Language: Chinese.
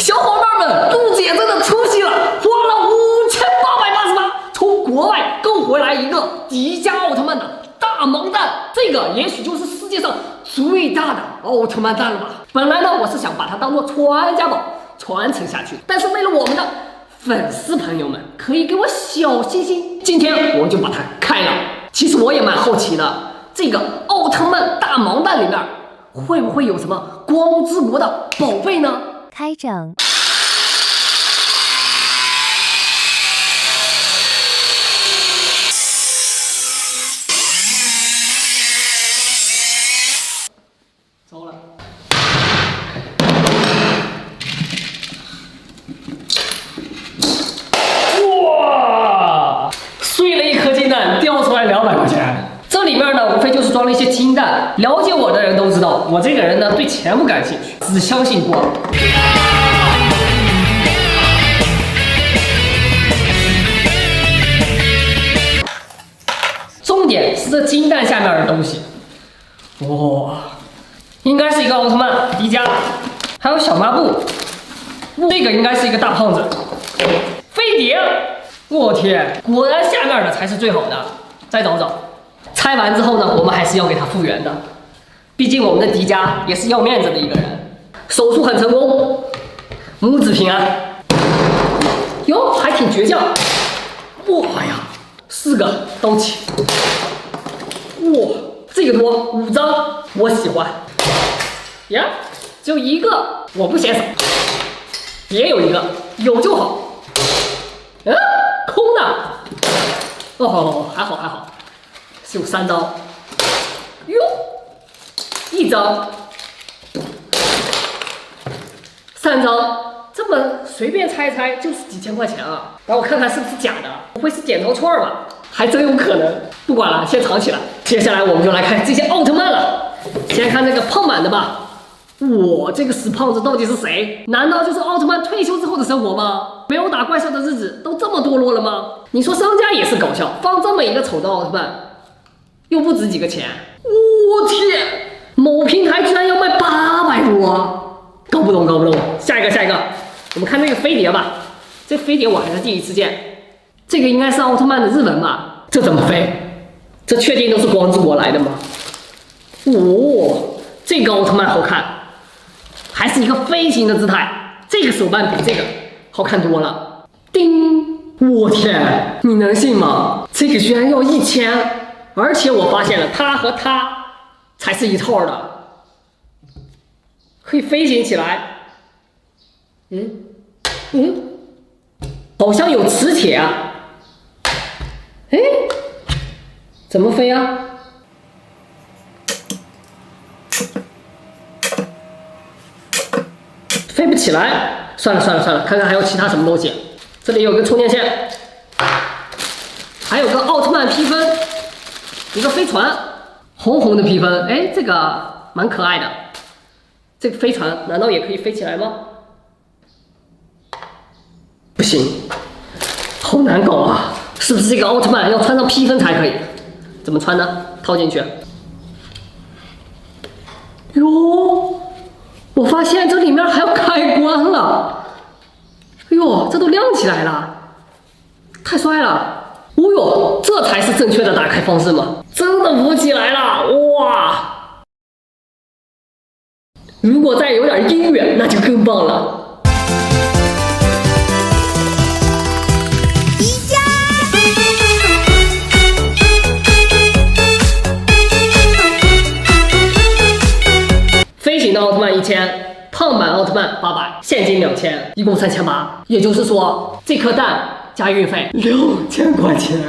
小伙伴们，杜姐真的出息了，花了5888，从国外购回来一个迪迦奥特曼的大萌蛋，这个也许就是世界上最大的奥特曼蛋了吧。本来呢，我是想把它当做传家宝传承下去，但是为了我们的粉丝朋友们可以给我小心心，今天我就把它开了。其实我也蛮好奇的，这个奥特曼大萌蛋里面会不会有什么光之国的宝贝呢？开整。走了。哇！碎了一颗金蛋，掉出来200块钱。这里面呢，无非就是装了一些金蛋。了解我的人都知道，我这个人呢，对钱不感兴趣，只相信光。重点是这金蛋下面的东西。哇！应该是一个奥特曼迪迦，还有小抹布，这个应该是一个大胖子，飞碟，我天，果然下面的才是最好的。再找找，拆完之后呢，我们还是要给它复原的，毕竟我们的迪迦也是要面子的一个人。手术很成功，母子平安。哟，还挺倔强。哇呀，4个刀起，哇，这个多5张，我喜欢。呀，只有1个，我不嫌少。也有1个，有就好。空的。哦，还好，是有3张。哟，1张，3张，这么随便拆一拆就是几千块钱啊！让我看看是不是假的，不会是剪刀串吧？还真有可能。不管了，先藏起来。接下来我们就来看这些奥特曼了。先看这个胖版的吧。哇，这个死胖子到底是谁？难道就是奥特曼退休之后的生活吗？没有打怪兽的日子都这么堕落了吗？你说商家也是搞笑，放这么一个丑的奥特曼，又不值几个钱。我天，某平台居然要卖800多，搞不懂。下一个，我们看这个飞碟吧。这飞碟我还是第一次见，这个应该是奥特曼的日文吧？这怎么飞？这确定都是光之国来的吗？这个奥特曼好看。还是一个飞行的姿态，这个手办比这个好看多了。叮！我天，你能信吗？这个居然要1000，而且我发现了，它和它才是一套的，可以飞行起来。好像有磁铁啊。怎么飞啊？飞不起来，算了，看看还有其他什么东西。这里有个充电线，还有个奥特曼披风，一个飞船，红的披风，这个蛮可爱的。这个飞船难道也可以飞起来吗？不行，好难搞啊！是不是这个奥特曼要穿上披风才可以？怎么穿呢？套进去。哟。我发现这里面还有开关了，哎呦，这都亮起来了，太帅了！哦呦，这才是正确的打开方式嘛，真的浮起来了，哇！如果再有点音乐，那就更棒了。飞行的奥特曼1000，胖版奥特曼800，现金2000，一共3800。也就是说，这颗蛋加运费6000块钱。